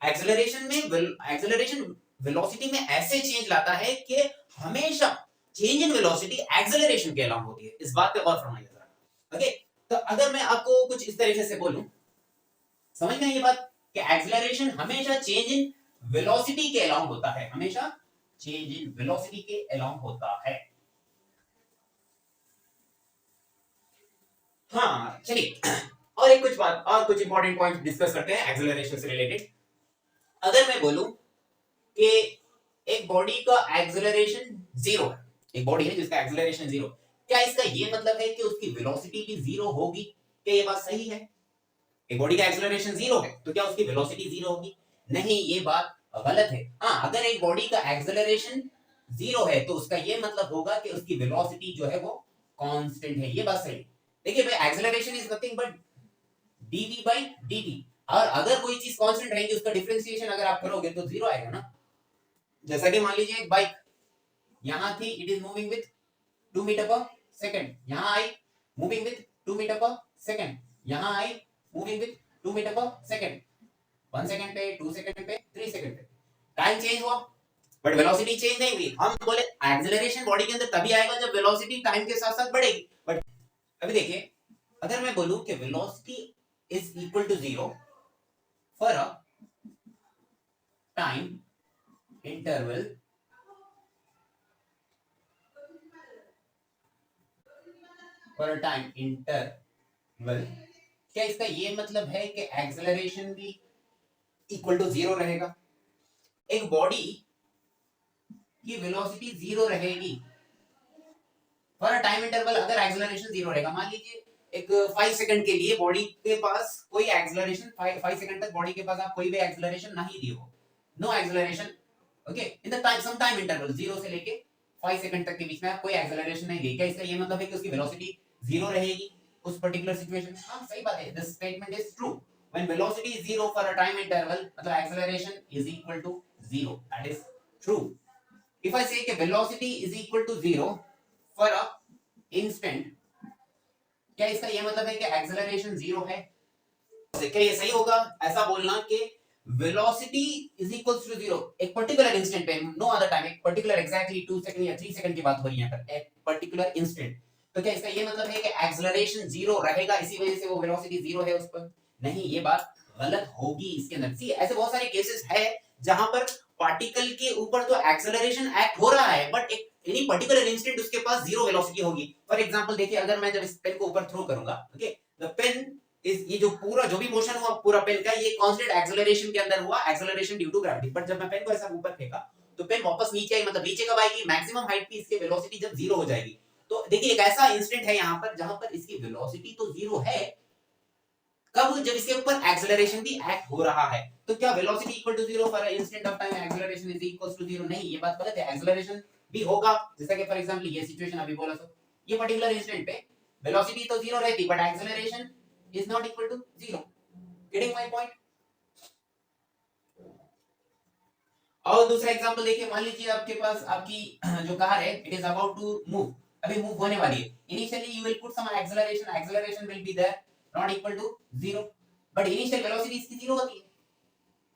S1: Acceleration velocity में ऐसे चेंज लाता है कि हमेशा चेंज इन वेलोसिटी एक्सेलरेशन के अलाउंग होती है. इस बात पे गौर फरमाइए जरा. ओके, तो अगर मैं आपको कुछ इस तरीके से बोलूं, समझ में ये बात कि एक्सेलरेशन हमेशा चेंज इन वेलोसिटी के अलाउंग होता है, हमेशा चेंज इन वेलोसिटी के अलोंग होता है। हाँ चलिए और एक कुछ बात और कुछ इंपॉर्टेंट पॉइंट डिस्कस करते हैं एक्सेलरेशन से रिलेटेड। अगर मैं बोलूं कि एक बॉडी का एक्सेलरेशन जीरो है, एक बॉडी है जिसका एक्सेलरेशन जीरो, क्या इसका ये मतलब है कि उसकी वेलोसिटी भी जीरो होगी? क्या ये बात सही है? एक बॉडी का एक्सेलरेशन जीरो है तो क्या उसकी वेलोसिटी जीरो होगी? नहीं, ये बात गलत है। हाँ, अगर एक बॉडी का एक्सेलरेशन जीरो है तो उसका ये मतलब होगा कि उसकी वेलोसिटी जो है वो कांस्टेंट है। ये बात सही है। देखिए भाई, acceleration is nothing but dv by dt, और अगर कोई चीज कांस्टेंट रहेगी उसका डिफरेंशिएशन अगर आप करोगे तो जीरो आएगा ना। जैसा कि मान लीजिए एक बाइक यहां थी, it is moving with 2 metre per second, यहां आई moving with 2 metre per second, यहां आई moving with 2 metre per second, 1 second पे, 2 सेकंड पे, 3 सेकंड पे टाइम चेंज हुआ बट वेलोसिटी चेंज नहीं हुई। हम बोले एक्सेलरेशन बॉडी के अंदर तभी आएगा जब वेलोसिटी टाइम के साथ साथ बढ़ेगी। बट अभी देखिए, अगर मैं बोलूं कि velocity is equal to zero for a time interval, for a time interval, क्या इसका ये मतलब है कि एक्सेलरेशन भी इक्वल टू जीरो रहेगा? एक बॉडी की वेलोसिटी जीरो रहेगी फॉर अ टाइम इंटरवल अगर एक्सेलरेशन जीरो रहेगा। मान लीजिए एक 5 सेकंड के लिए बॉडी के पास कोई एक्सेलरेशन, 5 सेकंड तक बॉडी के पास आप कोई भी एक्सेलरेशन नहीं दिए हो, no acceleration, okay, in the time some time interval 0 से लेके 5 सेकंड तक के बीच में आप कोई एक्सेलरेशन नहीं दिए, क्या इसका ये मतलब है कि उसकी वेलोसिटी जीरो रहेगी उस पर्टिकुलर सिचुएशन में? हां, सही बात है, this statement is true. When velocity is zero for a time interval, मतलब acceleration is equal to zero, that is true. If I say कि velocity is equal to zero for a instant, क्या इसका ये मतलब है कि acceleration zero है? क्या ये सही होगा ऐसा बोलना कि velocity is equal to zero एक पर्टिकुलर इंस्टेंट पे, नो अदर टाइम, एक पर्टिकुलर एग्जैक्टली 2 सेकंड या 3 सेकंड की बात हो रही है यहाँ पर, एक पर्टिकुलर इंस्टेंट, तो क्या इसका ये मतलब है कि एक्सेलरेशन जीरो रहेगा इसी वजह से वो वेलोसिटी जीरो है उस पर? नहीं, ये बात गलत होगी इसके अंदर। सी, ऐसे बहुत सारे केसेस है जहां पर पार्टिकल के ऊपर तो एक्सेलरेशन एक्ट हो रहा है बट एक एनी पर्टिकुलर इंस्टेंट उसके पास जीरो वेलोसिटी होगी। फॉर एग्जांपल देखिए, अगर मैं जब इस पेन को ऊपर थ्रो करूंगा, ओके, द पेन इस, ये जो पूरा जो भी मोशन हुआ पूरा पेन का, ये कांस्टेंट एक्सेलरेशन के अंदर हुआ, acceleration due to gravity. But जब मैं पेन को ऐसा ऊपर फेंका तो पेन वापस नीचे आई, मतलब नीचे कब आएगी? मैक्सिमम हाइट की इसकी वेलोसिटी जब जीरो हो जाएगी। तो देखिए, एक ऐसा इंस्टेंट है यहाँ पर जहां पर इसकी वेलोसिटी तो जीरो है, कब? जब इसके ऊपर एक्सेलरेशन भी एक्ट हो रहा है। तो क्या velocity equal to zero for instant of time acceleration is equal to zero? नहीं, ये बात गलत है। एक्सेलरेशन भी होगा, जैसा कि फॉर एग्जांपल ये सिचुएशन अभी बोला, तो ये पर्टिकुलर इंस्टेंट पे वेलोसिटी तो जीरो रहती but acceleration is not equal to zero. Getting my point? और दूसरा एग्जांपल देखिए, मान लीजिए आपके पास आपकी जो कार है, it is about to move, अभी मूव होने वाली है। Initially you will put some acceleration, acceleration will be there not equal to zero, but initial velocity इसकी जीरो होती है।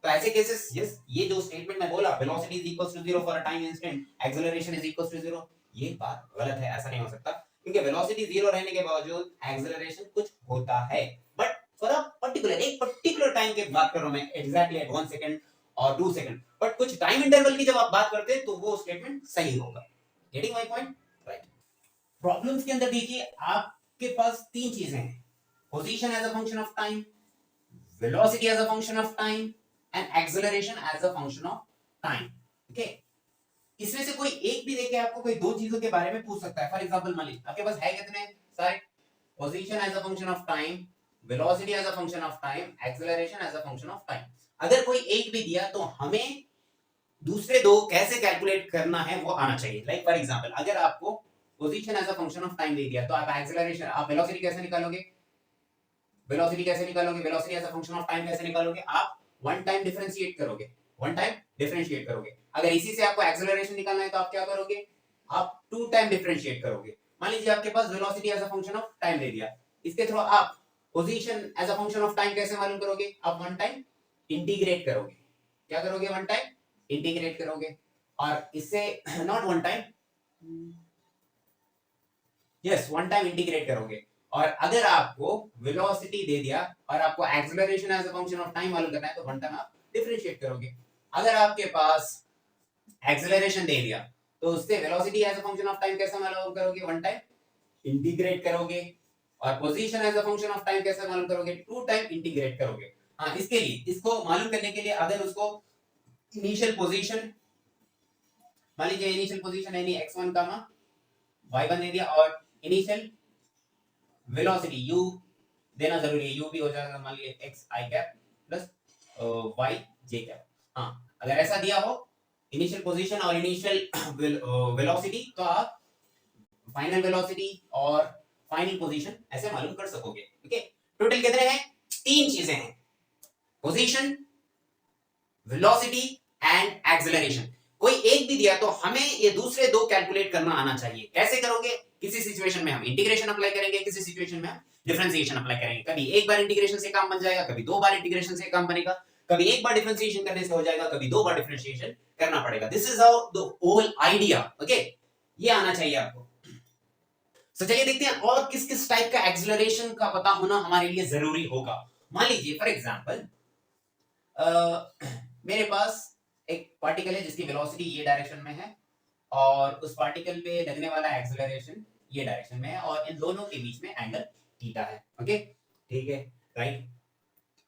S1: तो ऐसे केसेस, यस, ये जो स्टेटमेंट मैं बोला, velocity is equal to zero for a time instant, acceleration is equal to zero, ये बात गलत है, ऐसा नहीं हो सकता, क्योंकि वेलोसिटी जीरो रहने के बावजूद एक्सेलरेशन कुछ होता है, बट फॉर अ पर्टिकुलर, एक पर्टिकुलर टाइम की बात कर रहा हूं मैं, एग्जैक्टली एट 1 सेकंड और 2 सेकंड, बट कुछ टाइम इंटरवल की जब आप बात करते हैं तो वो स्टेटमेंट सही होगा। Getting my point? Right. Problems के अंदर देखिए, आपके पास तीन चीजें हैं, position as a function of time, velocity as a function of time and acceleration as a function of time, okay? इसमें से कोई एक भी देके आपको कोई दो चीजों के बारे में पूछ सकता है। फॉर एग्जांपल मान लीजिए आपके पास है कितने सारे, position as a function of time, velocity as a function of time, acceleration as a function of time. अगर कोई एक भी दिया तो हमें दूसरे दो कैसे कैलकुलेट करना है वो आना चाहिए। लाइक फॉर एग्जांपल, अगर आपको position as a function of time दे दिया तो आप एक्सेलरेशन, आप वेलोसिटी कैसे निकालोगे? वेलोसिटी कैसे निकालोगे? Velocity as a function of time कैसे निकालोगे? आप वन टाइम डिफरेंशिएट करोगे, वन टाइम डिफरेंशिएट करोगे। अगर इसी से आपको एक्सेलरेशन निकालना है तो आप क्या करोगे? आप टू टाइम डिफरेंशिएट करोगे। मान लीजिए आपके पास velocity as a function of time दे दिया, इसके थ्रू आप position as a function of time कैसे मालूम करोगे? आप वन टाइम इंटीग्रेट करोगे। क्या करोगे? वन टाइम इंटीग्रेट करोगे। और इससे not one time, yes, one time integrate करोगे। और अगर आपको वेलोसिटी दे दिया और आपको acceleration as a function of time मालूम करना है तो वन टाइम आप डिफरेंशिएट करोगे। अगर आपके पास एक्सेलरेशन दे दिया तो उससे velocity as a function of time कैसे मालूम करोगे, वन टाइम इंटीग्रेट करोगे, और position as a function of time कैसे मालूम करोगे, टू टाइम इंटीग्रेट करोगे। हाँ, इसके लिए इसको मालूम करने के लिए अगर उसको इनिशियल पोजीशन मान लीजिए, इनिशियल पोजीशन यानी x1 का y1 दे दिया, और इनिशियल वेलोसिटी u देना जरूरी है, u भी हो जाएगा मान लीजिए x i cap plus y j cap. हाँ, अगर ऐसा दिया हो इनिशियल पोजीशन और इनिशियल वेलोसिटी तो आप फाइनल वेलोसिटी और फाइनल पोजीशन ऐसे मालूम कर सकोगे। ओके, टोटल कितने हैं, तीन चीजें हैं, पोजीशन, वेलोसिटी एंड एक्सेलरेशन। कोई एक भी दिया तो हमें ये दूसरे दो कैलकुलेट करना आना चाहिए। कैसे करोगे, किसी सिचुएशन में हम इंटीग्रेशन अप्लाई करेंगे, किसी सिचुएशन में हम डिफरेंशिएशन अप्लाई करेंगे। कभी एक बार इंटीग्रेशन से काम बन जाएगा, कभी दो बार इंटीग्रेशन से काम बनेगा, कभी एक बार डिफरेंशिएशन करने से हो जाएगा, कभी दो बार डिफरेंशिएशन करना पड़ेगा। This is how the whole idea. Okay, ये आना चाहिए आपको। तो चलिए देखते हैं और किस किस टाइप का एक्सेलरेशन का पता होना हमारे लिए जरूरी होगा। मान लीजिए फॉर एग्जांपल मेरे पास एक पार्टिकल है जिसकी वेलोसिटी ये डायरेक्शन में है, और उस पार्टिकल पे लगने वाला एक्सेलरेशन ये डायरेक्शन में है, और इन दोनों के बीच में एंगल थीटा है। ओके, ठीक है, राइट।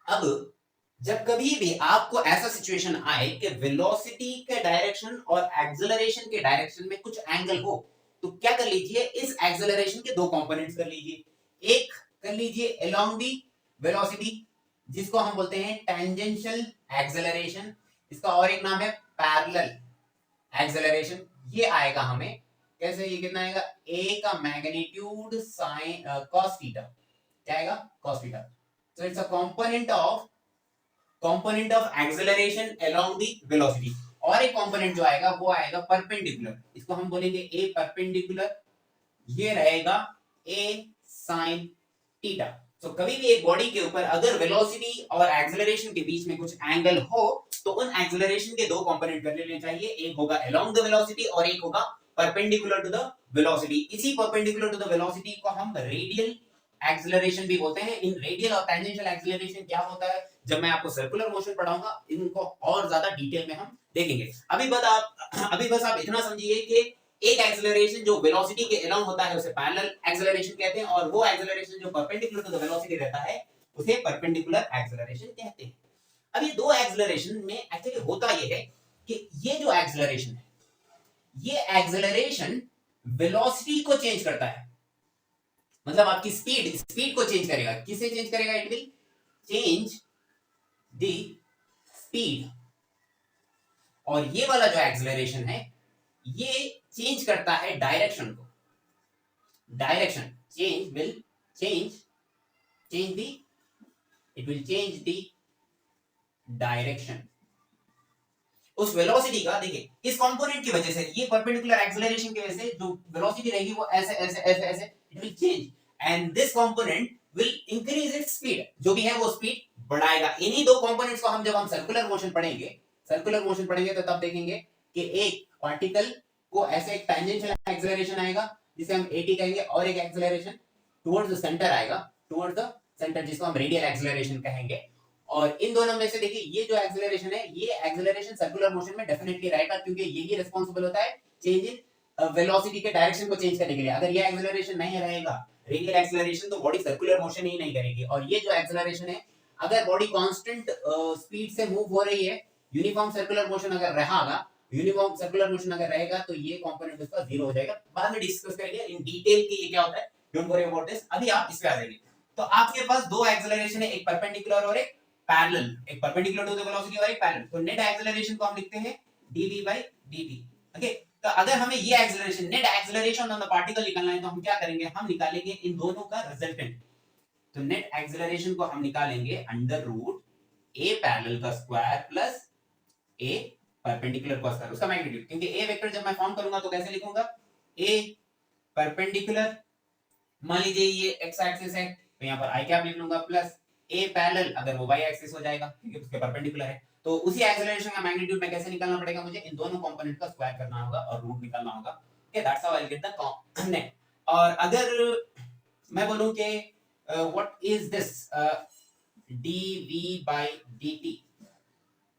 S1: अब जब कभी भी आपको ऐसा सिचुएशन आए कि वेलोसिटी के डायरेक्शन और एक्सेलरेशन के डायरेक्शन में कुछ एंगल हो, तो क्या कर लीजिए, इस एक्सेलरेशन के दो कंपोनेंट्स कर लीजिए। एक कर लीजिए अलोंग दी वेलोसिटी, जिसको हम बोलते हैं टेंजेंशियल एक्सेलरेशन, इसका और एक नाम है पैरेलल एक्सेलरेशन। ये आएगा हमें कैसे, ये कितना आएगा, a का मैग्नीट्यूड साइन cos थीटा, क्या आएगा, cos theta. so it's a component of acceleration along the velocity। और एक कंपोनेंट जो आएगा वो आएगा परपेंडिकुलर, इसको हम बोलेंगे a परपेंडिकुलर, ये रहेगा a sin थीटा। तो कभी भी एक बॉडी के ऊपर अगर वेलोसिटी और एक्सेलरेशन के बीच में कुछ एंगल हो तो उन एक्सेलरेशन के दो कंपोनेंट कर लेने चाहिए, एक होगा अलोंग द वेलोसिटी और एक होगा परपेंडिकुलर टू द वेलोसिटी। इसी परपेंडिकुलर टू द वेलोसिटी को हम रेडियल एक्सेलरेशन भी बोलते हैं। इन रेडियल और टेंजेंशियल एक्सेलरेशन क्या होता है, जब मैं आपको सर्कुलर मोशन पढ़ाऊंगा इनको और ज्यादा डिटेल में हम देखेंगे। अभी बस आप इतना समझिए कि एक एक्सेलरेशन जो वेलोसिटी के अलोंग होता है उसे पैरेलल एक्सेलरेशन कहते हैं, और वो एक्सेलरेशन जो परपेंडिकुलर टू द वेलोसिटी रहता है उसे परपेंडिकुलर एक्सेलरेशन कहते हैं। अब ये दो एक्सेलरेशन में एक्चुअली होता ये है कि ये जो एक्सेलरेशन है, ये एक्सेलरेशन वेलोसिटी को चेंज करता है, मतलब आपकी स्पीड को चेंज करेगा। किसे चेंज करेगा, it will change the speed. और ये वाला जो एक्सेलरेशन है ये चेंज करता है डायरेक्शन को। Direction change will change the it will change the direction उस वेलोसिटी का। देखिए इस कंपोनेंट की वजह से, ये परपेंडिकुलर एक्सेलरेशन की वजह से जो वेलोसिटी रहेगी वो ऐसे ऐसे ऐसे ऐसे it will change, and this component will increase its speed, जो भी है वो स्पीड बढ़ाएगा। इन्हीं दो कंपोनेंट्स को हम जब हम सर्कुलर मोशन पढ़ेंगे तो तब देखेंगे कि एक पार्टिकल को ऐसे एक टेंजेंशियल एक्सेलरेशन आएगा जिसे हम at कहेंगे, और एक एक्सेलरेशन टुवर्ड्स द सेंटर आएगा, टुवर्ड्स द सेंटर, जिसको हम रेडियल एक्सेलरेशन कहेंगे। और इन दोनों में से देखिए ये जो एक्सेलरेशन है, ये एक्सेलरेशन सर्कुलर मोशन में डेफिनेटली रहेगा, क्योंकि यही रिस्पांसिबल होता है चेंज इन वेलोसिटी के डायरेक्शन को चेंज करने के लिए। अगर ये एक्सेलरेशन नहीं रहेगा रेडियल एक्सेलरेशन, तो बॉडी सर्कुलर मोशन ही नहीं करेगी। और ये जो एक्सेलरेशन है, अगर बॉडी कांस्टेंट स्पीड से मूव हो रही है, यूनिफॉर्म सर्कुलर मोशन अगर रहेगा तो ये कंपोनेंट उसका जीरो हो जाएगा। बाद में डिस्कस करेंगे इन डिटेल कि ये क्या होता है, डोंट वरी अबाउट दिस। अभी आप इस पे आ जाइए। तो आपके पास दो एक्सेलरेशन है, एक परपेंडिकुलर और एक पैरेलल, एक परपेंडिकुलर टू द वेलोसिटी और एक पैरेलल। तो नेट एक्सेलरेशन को हम लिखते हैं dv/dt। ओके, तो अगर हमें ये acceleration, net acceleration on the particle निकालना है तो हम क्या करेंगे, हम निकालेंगे इन दोनों का रिजल्टेंट। तो नेट एक्सेलरेशन को हम निकालेंगे अंडर रूट a पैरेलल का स्क्वायर प्लस a परपेंडिकुलर का स्क्वायर, उसका मैग्नीट्यूड। क्योंकि a वेक्टर जब मैं फॉर्म करूंगा तो कैसे लिखूंगा, a परपेंडिकुलर, मान लीजिए ये x एक्सिस है तो यहां पर i कैप लिख लूंगा, प्लस a पैरेलल अगर वो y एक्सिस हो जाएगा क्योंकि उसके परपेंडिकुलर है। तो उसी एक्सेलरेशन का मैग्नीट्यूड में कैसे निकालना पड़ेगा, मुझे इन दोनों कंपोनेंट का स्क्वायर करना होगा और रूट निकालना होगा। Okay, that's how I get the net. और अगर मैं बोलूं कि व्हाट इज दिस dv/dt,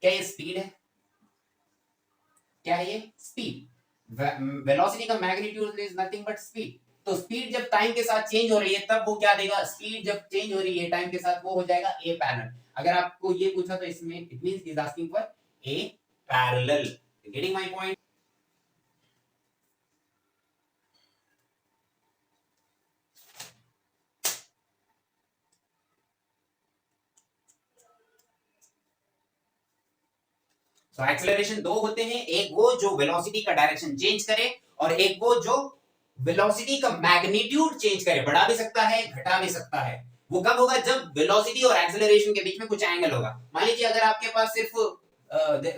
S1: क्या ये स्पीड है? क्या है ये? स्पीड। वेलोसिटी का magnitude is nothing but speed. तो स्पीड जब टाइम के साथ चेंज हो रही है तब वो क्या देगा? स्पीड जब चेंज हो रही है टाइम के साथ वो हो जाएगा ए पैरेलल। अगर आपको ये पूछा तो इसमें it means is asking for a parallel. Getting my point? तो एक्सेलरेशन दो होते हैं, एक वो जो वेलोसिटी का डायरेक्शन चेंज करे और एक वो जो वेलोसिटी का मैग्नीट्यूड चेंज करे, बढ़ा भी सकता है घटा भी सकता है। वो कब होगा? जब वेलोसिटी और एक्सेलरेशन के बीच में कुछ एंगल होगा। मान लीजिए अगर आपके पास सिर्फ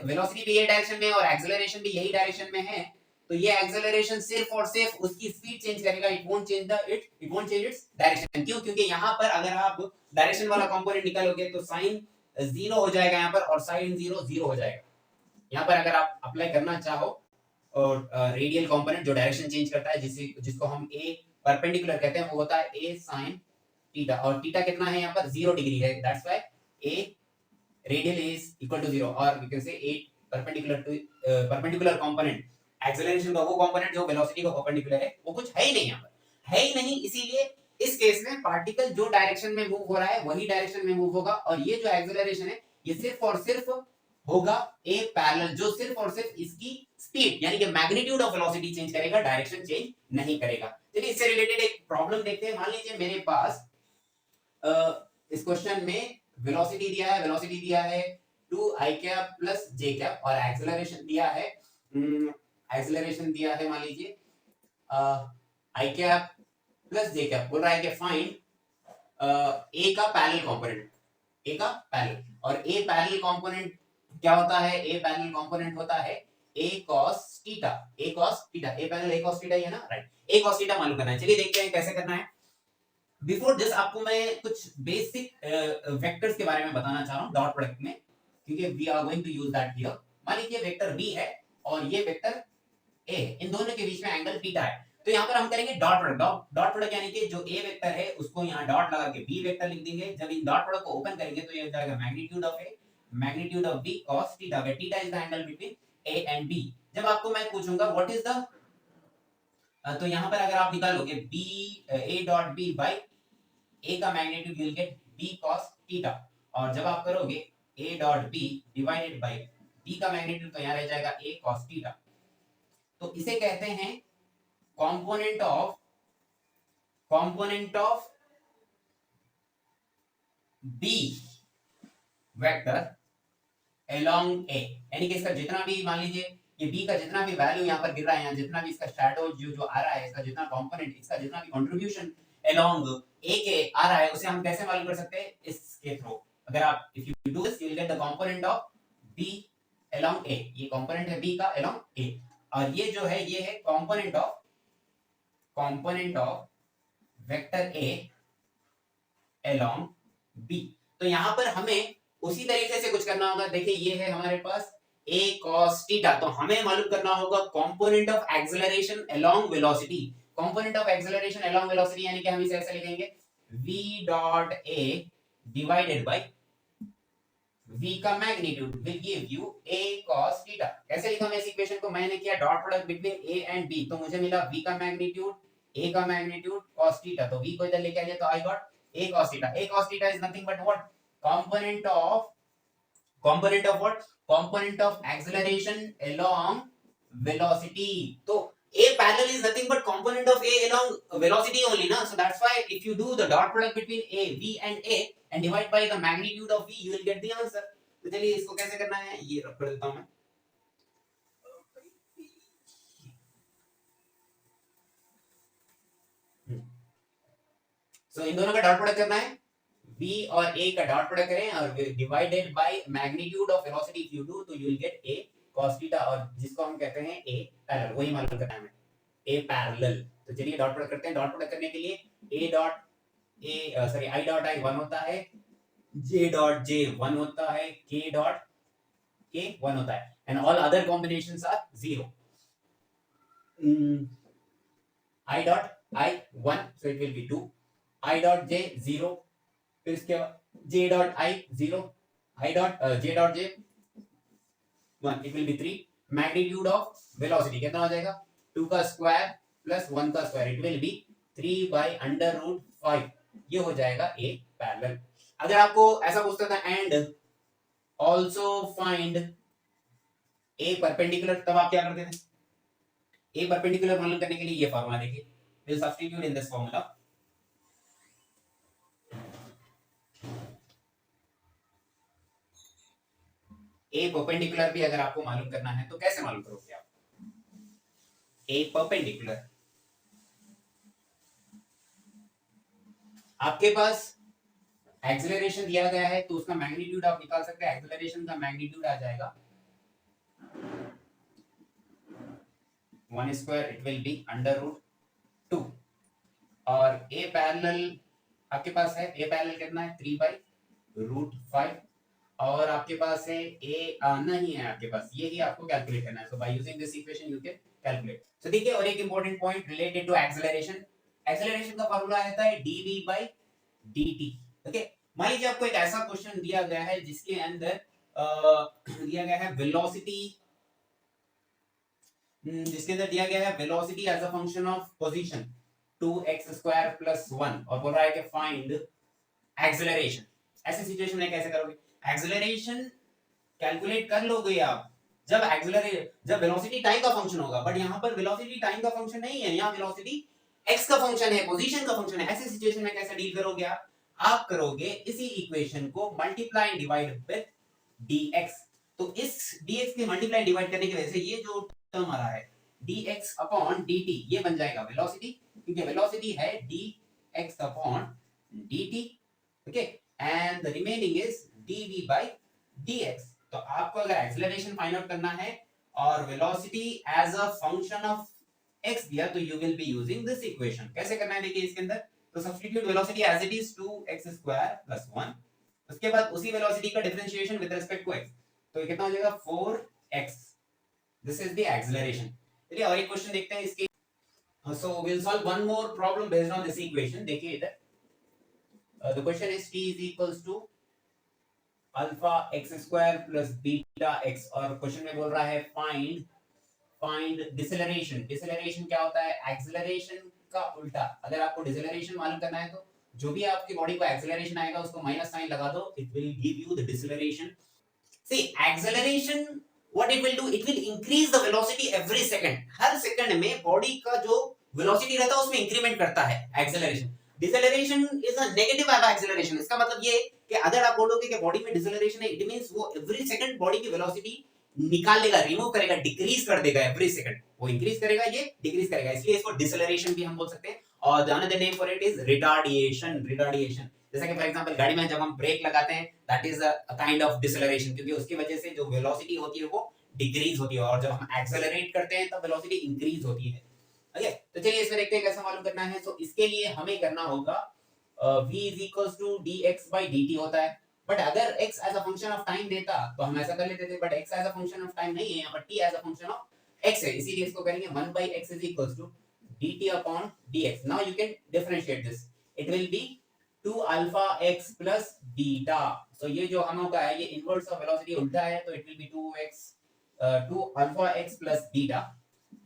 S1: वेलोसिटी भी यही डायरेक्शन में है और एक्सेलरेशन भी यही डायरेक्शन में है, तो ये एक्सेलरेशन सिर्फ और सिर्फ उसकी स्पीड चेंज करेगा, it won't change its direction. क्यों? क्योंकि यहाँ पर अगर आप डायरेक्शन वाला कंपोनेंट निकालोगे तो साइन जीरो हो जाएगा यहाँ पर और साइन जीरो जीरो हो जाएगा। यहाँ पर अगर आप अप्लाई करना चाहो और रेडियल कंपोनेंट जो डायरेक्शन चेंज करता है जिसको हम ए परपेंडिकुलर कहते हैं, वो होता है ए साइन थीटा, और थीटा कितना है यहाँ पर? 0 डिग्री है। That's why a radial is equal to 0, और you can say A perpendicular component acceleration का वो कंपोनेंट जो वेलोसिटी को परपेंडिकुलर है, वो कुछ है ही नहीं यहाँ पर, है ही नहीं। इसीलिए इस केस में पार्टिकल जो डायरेक्शन में मूव हो रहा है वही डायरेक्शन में मूव होगा, और ये जो एक्सेलरेशन है ये सिर्फ और सिर्फ होगा ए पैरेलल, जो सिर्फ और सिर्फ इसकी स्पीड यानी कि मैग्नीट्यूड ऑफ वेलोसिटी चेंज करेगा, डायरेक्शन चेंज नहीं करेगा। चलिए इससे रिलेटेड एक प्रॉब्लम देखते हैं। मान लीजिए मेरे पास इस क्वेश्चन में वेलोसिटी दिया है 2i cap plus j cap, और एक्सेलरेशन दिया है मान लीजिए i cap plus j cap. बोल रहा है कि फाइंड a का पैरेलल कंपोनेंट, a का पैरेलल, और a पैरेलल कंपोनेंट क्या होता है? a पैरेलल कंपोनेंट होता है a cos theta, a parallel a cos theta ही है ना, राइट? a cos थीटा मालूम करना है। चलिए देखते हैं कैसे करना है। बिफोर दिस आपको मैं कुछ बेसिक वेक्टर्स के बारे में बताना चाह रहा हूं डॉट प्रोडक्ट में, क्योंकि we are going to use that here. मान लीजिए वेक्टर b है और ये वेक्टर a, इन दोनों के बीच में एंगल थीटा है। तो यहाँ पर हम करेंगे डॉट प्रोडक्ट। डॉट प्रोडक्ट यानी कि जो a वेक्टर है उसको यहाँ डॉट लगा के b वेक्टर लिख देंगे। जब इन डॉट प्रोडक्ट को ओपन करेंगे तो ये हो जाएगा magnitude of a magnitude of b cos theta, where theta is the angle between a and b। जब आपको मैं पूछूंगा व्हाट इज द, तो यहाँ पर अगर आप निकालोगे b a dot b by a का magnitude you will get b cos theta, और जब आप करोगे a dot b divided by b का मैग्नीट्यूड तो यहाँ रह जाएगा a cos थीटा। तो इसे कहते हैं component of b vector along a, यानी कि इसका जितना भी, मान लीजिए ये b का जितना भी वैल्यू यहाँ पर गिर रहा है, यहाँ जितना भी इसका शैडो जो आ रहा है, इसका जितना कंपोनेंट, इसका जितना भी कंट्रीब्यूशन अलोंग a के आ रहा है, उसे हम कैसे मालूम कर सकते हैं? इसके थ्रू। अगर आप if you do this you will get the component of b along a, ये कंपोनेंट है b का अलोंग a, और ये जो है ये है component of vector a along b। तो यहाँ पर हमें उसी तरीके से कुछ करना होगा। देखिए ये है हमारे पास a cos थीटा, तो हमें मालूम करना होगा component of acceleration along velocity. Component of acceleration along velocity यानी कि हम इसे ऐसे लिखेंगे v dot a divided by v का magnitude will give you a cos theta. कैसे लिखा मैं इस इक्वेशन को? मैंने किया dot product between a and b, तो मुझे मिला v का मैग्नीट्यूड a का मैग्नीट्यूड cos थीटा, तो v को इधर लेके आ गया तो I got a cos theta. a cos theta is nothing but what? component of what? Component of acceleration along velocity. So a parallel is nothing but component of a along velocity only na, so that's why if you do the dot product between a v and divide by the magnitude of v you will get the answer. तो चलिए इसको कैसे करना है ये रख कर देता हूं मैं। इन दोनों का डॉट प्रोडक्ट करना है, b और a का डॉट प्रोडक्ट करें और divided by magnitude of velocity. If you do तो you will get a cos theta, और जिसको हम कहते हैं a पैरेलल, वही मालूम करना है हमें a पैरेलल। तो चलिए डॉट प्रोडक्ट करते हैं। डॉट प्रोडक्ट करने के लिए i डॉट i 1 होता है, j डॉट j 1 होता है, k डॉट k 1 होता है, and all other combinations are 0। i dot i 1 so it will be 2, i dot j 0, फिर इसके बाद j dot i 0, i dot j dot j 1, it will be 3, magnitude of velocity कितना हो जाएगा 2 का square plus 1 का square it will be 3 by under root 5 ये हो जाएगा ए पैरेलल। अगर आपको ऐसा पूछता था and also find A perpendicular तब आप क्या करते थे ए परपेंडिकुलर मालूम करने के लिए ये फार्मूला देखिए will substitute in this formula A perpendicular भी अगर आपको मालूम करना है तो कैसे मालूम करोगे आप ए परपेंडिकुलर आपके पास एक्सेलरेशन दिया गया है तो उसका मैग्नीट्यूड आप निकाल सकते हैं एक्सेलरेशन का मैग्नीट्यूड आ जाएगा 1 square it will be under root 2 और ए पैरेलल आपके पास है ए पैरेलल कितना है 3 बाई रूट 5 और आपके पास है ए नहीं है आपके पास यही आपको कैलकुलेट करना है so by using this equation you can calculate. So देखिए और एक important point related to acceleration acceleration का फार्मूला आता है dv by dt ओके। मान लीजिए आपको एक ऐसा क्वेश्चन दिया गया है जिसके अंदर दिया गया है velocity as a function of position 2x square plus 1 और बोल रहा है कि फाइंड एक्सेलरेशन। ऐसे सिचुएशन में कैसे करोगे एक्सेलरेशन कैलकुलेट कर लोगे आप जब वेलोसिटी टाइम का फंक्शन होगा बट यहाँ पर वेलोसिटी टाइम का फंक्शन नहीं है यहाँ वेलोसिटी x का फंक्शन है पोजीशन का फंक्शन है। ऐसे सिचुएशन में कैसे डील करोगे आप करोगे इसी इक्वेशन को मल्टीप्लाई डिवाइड विद dx तो इस dx के मल्टीप्लाई डिवाइड करने की वजह से ये जो टर्म आ रहा है dx अपॉन dt ये बन जाएगा वेलोसिटी क्योंकि वेलोसिटी है dx upon dt okay and the remaining is dv by dx। तो आपको अगर एक्सेलरेशन फाइंड आउट करना है और velocity as a function of x दिया तो you will be using this equation. कैसे करना है देखिए इसके अंदर तो substitute velocity as it is 2x square plus 1 उसके बाद उसी वेलोसिटी का differentiation with respect to x तो ये कितना हो जाएगा 4x this is the acceleration. चलिए और एक क्वेश्चन देखते हैं इसके so we will solve one more problem based on this equation. देखिए इधर the question is t is equals to alpha x square plus beta x और क्वेश्चन में बोल रहा है फाइंड डिसेलरेशन। डिसेलरेशन क्या होता है एक्सेलरेशन का उल्टा। अगर आपको डिसेलरेशन मालूम करना है तो जो भी आपकी बॉडी को एक्सेलरेशन आएगा उसको माइनस साइन लगा दो it will give you the deceleration. See acceleration what it will do it will increase the velocity every second. हर सेकंड में बॉडी का जो वेलोसिटी रहता है उसमें इंक्रीमेंट करता है acceleration. Deceleration is a negative of acceleration. इसका मतलब ये कि अगर आप बोलोगे कि बॉडी में डिसेलरेशन है इट मींस वो एवरी सेकंड बॉडी की वेलोसिटी निकाल लेगा रिमूव करेगा डिक्रीज कर देगा एवरी सेकंड। वो इंक्रीज करेगा ये डिक्रीज करेगा इसलिए इसको डिसेलरेशन भी हम बोल सकते हैं और the another name for it is retardation. जैसे कि फॉर एग्जांपल गाड़ी में जब हम ब्रेक लगाते हैं that is a kind of deceleration क्योंकि उसकी वजह से जो वेलोसिटी होती है वो डिक्रीज होती है और जब हम एक्सेलरेट करते हैं तब वेलोसिटी इंक्रीज होती है। ओके तो चलिए इसमें देखते हैं कैसे मालूम करना है। तो इसके लिए हमें करना होगा v is equals to dx by dt होता है बट अगर x as a function of time देता तो हम ऐसा कर लेते थे but x as a function of time नहीं है यहाँ पर t as a function of x है इसीलिए इसको करेंगे 1 by x is equals to dt upon dx। now you can differentiate this it will be 2 alpha x plus beta। so ये जो हम होगा है ये इनवर्स ऑफ वेलोसिटी उल्टा है तो it will be 2 alpha x plus beta।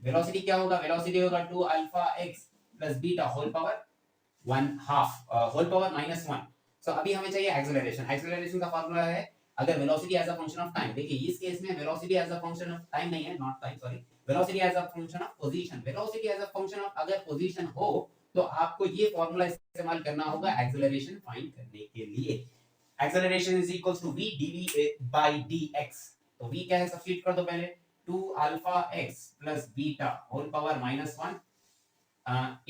S1: Velocity क्या होगा वेलोसिटी होगा 2 alpha x plus beta whole power 1 half whole power -1। So अभी हमें चाहिए एक्सेलरेशन। एक्सेलरेशन का फार्मूला है अगर velocity as a function of time. देखिए इस केस में velocity as a function of time नहीं है not time sorry velocity as a function of position. Velocity as a function of अगर पोजीशन हो तो आपको ये फार्मूला इस्तेमाल करना होगा एक्सेलरेशन फाइंड करने के लिए। Acceleration is equals to v dv by dx। तो v क्या है सब्स्टिट्यूट कर दो पहले 2 alpha x plus beta whole power -1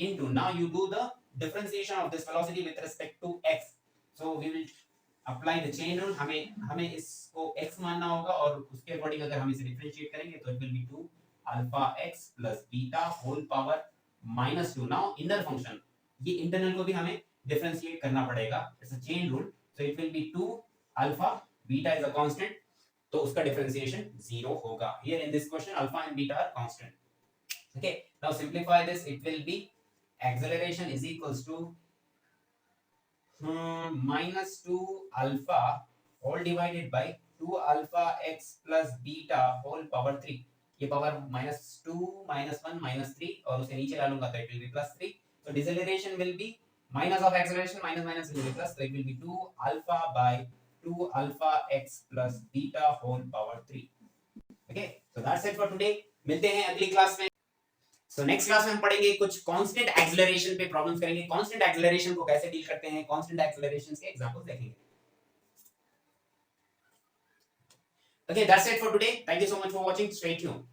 S1: into now you do the differentiation of this velocity with respect to x so we will apply the chain rule। हमें इसको x मानना होगा और उसके अकॉर्डिंग अगर हम इसे डिफरेंशिएट करेंगे तो it will be 2 alpha x plus beta whole power -2। now inner function ये इंटरनल को भी हमें डिफरेंशिएट करना पड़ेगा it's a chain rule so it will be 2 alpha beta is a constant तो उसका डिफरेंशिएशन 0 होगा। here in this question alpha and beta are constant। okay now simplify this it will be acceleration is equals to -2 alpha all divided by 2 alpha x plus beta whole power 3। ये power -2 -1 -3 और उसे नीचे डालूंगा तो it will be +3. So deceleration will be minus of acceleration minus minus will be plus, so it will be 2 alpha by 2 alpha x plus beta whole power 3. Okay, so that's it for today. मिलते हैं अगली class में. So next class में हम पढ़ेंगे कुछ constant acceleration पे problems करेंगे. कांस्टेंट एक्सेलरेशन को कैसे डील करते हैं, कांस्टेंट एक्सेलरेशंस के एग्जांपल्स देखेंगे. Okay, that's it for today. Thank you so much for watching. Stay tuned.